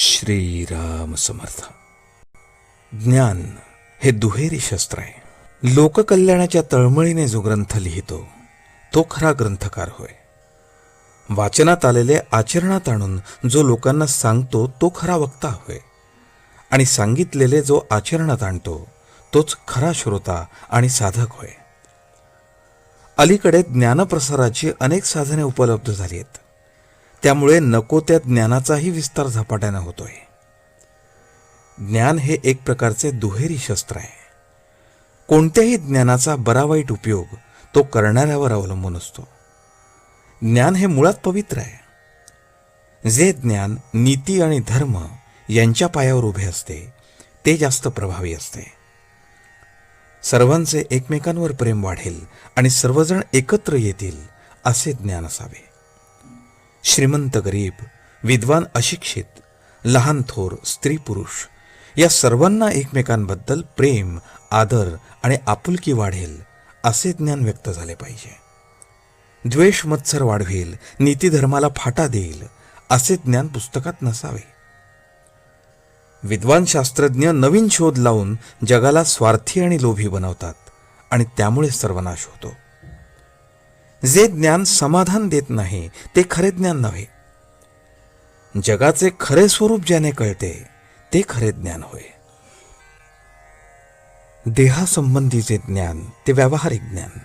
श्रीराम समर्थ. ज्ञान हे दुहेरी शस्त्र आहे. लोककल्याणाच्या तळमळीने जो ग्रंथ लिहितो तो खरा ग्रंथकार होय. वाचनात आलेले आचरणात आणून जो लोकांना सांगतो तो खरा वक्ता होय. आणि सांगितलेले जो आचरणात आणतो तोच खरा श्रोता आणि साधक होय. अलीकडे ज्ञानप्रसाराची अनेक साधने उपलब्ध झाली आहेत. त्यामुळे नको त्या ज्ञानाचाही विस्तार झपाट्याने होतोय. ज्ञान हे एक प्रकारचे दुहेरी शस्त्र आहे. कोणत्याही ज्ञानाचा बरा वाईट उपयोग तो करणाऱ्यावर अवलंबून असतो. ज्ञान हे मुळात पवित्र आहे. जे ज्ञान नीती आणि धर्म यांच्या पायावर उभे असते ते जास्त प्रभावी असते. सर्वांचे एकमेकांवर प्रेम वाढेल आणि सर्वजण एकत्र येतील असे ज्ञान असावे. श्रीमंत गरीब, विद्वान अशिक्षित, लहान थोर, स्त्री पुरुष या सर्वांना एकमेकांबद्दल प्रेम, आदर आणि आपुलकी वाढेल असे ज्ञान व्यक्त झाले पाहिजे. द्वेष मत्सर वाढवेल, नीतिधर्माला फाटा देईल असे ज्ञान पुस्तकात नसावे. विद्वान शास्त्रज्ञ नवीन शोध लावून जगाला स्वार्थी आणि लोभी बनवतात आणि त्यामुळे सर्वनाश होतो. जे ज्ञान समाधान देत नाही ते खरे ज्ञान नव्हे. जगाचे खरे स्वरूप ज्याने कळते ते खरे ज्ञान होय. देहासंबंधीचे ज्ञान ते व्यावहारिक ज्ञान.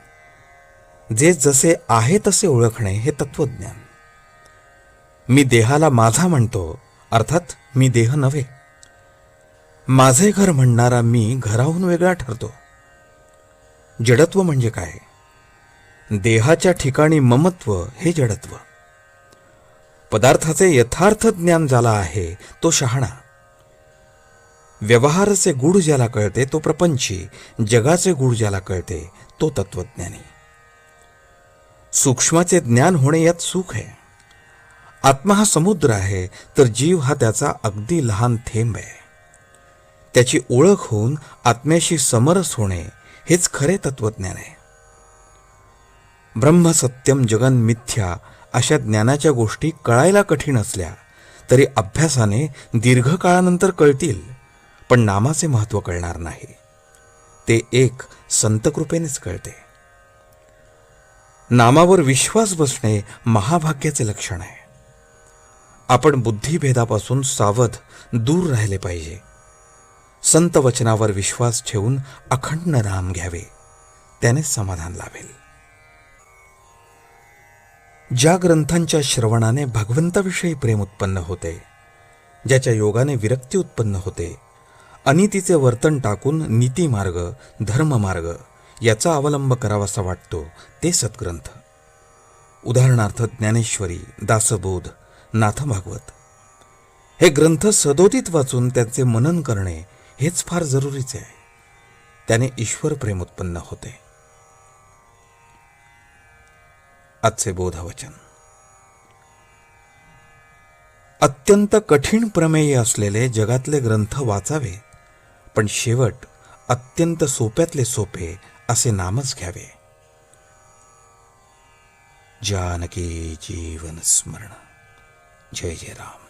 जे जसे आहे तसे ओळखणे हे तत्वज्ञान. मी देहाला माझा म्हणतो, अर्थात मी देह नव्हे. माझे घर म्हणणारा मी घराहून वेगळा ठरतो. जडत्व म्हणजे काय? देहाच्या ठिकाणी ममत्व हे जडत्व. पदार्थाचे यथार्थ ज्ञान ज्याला आहे तो शहाणा. व्यवहाराचे गूढ ज्याला कळते तो प्रपंची. जगाचे गूढ ज्याला कळते तो तत्वज्ञानी. सूक्ष्माचे ज्ञान होणे यात सुख आहे. आत्मा हा समुद्र आहे तर जीव हा त्याचा अगदी लहान थेंब आहे. त्याची ओळख होऊन आत्म्याशी समरस होणे हेच खरे तत्वज्ञान आहे. ब्रह्म सत्यम जगन मिथ्या अशा ज्ञानाच्या गोष्टी कळायला कठीण असल्या तरी अभ्यासाने दीर्घकाळानंतर कळतील, पण नामाचे महत्त्व कळणार नाही. ते एक संतकृपेनेच कळते. नामावर विश्वास बसणे महाभाग्याचे लक्षण आहे. आपण बुद्धिभेदापासून सावध दूर राहिले पाहिजे. संत वचनावर विश्वास ठेवून अखंड नाम घ्यावे, त्यानेच समाधान लाभेल. ज्या ग्रंथांच्या श्रवणाने भगवंताविषयी प्रेम उत्पन्न होते, ज्याच्या योगाने विरक्ती उत्पन्न होते, अनितीचे वर्तन टाकून नीतिमार्ग, धर्ममार्ग याचा अवलंब करावासा वाटतो ते सद्ग्रंथ. उदाहरणार्थ ज्ञानेश्वरी, दासबोध, नाथभागवत हे ग्रंथ सदोदित वाचून त्यांचे मनन करणे हेच फार जरुरीचे आहे. त्याने ईश्वर प्रेम उत्पन्न होते. आजचे बोधवचन. अत्यंत कठीण प्रमेय असलेले जगातले ग्रंथ वाचावे, पण शेवट अत्यंत सोप्यातले सोपे असे नामच घ्यावे. जानकी जीवन स्मरण. जय जय राम.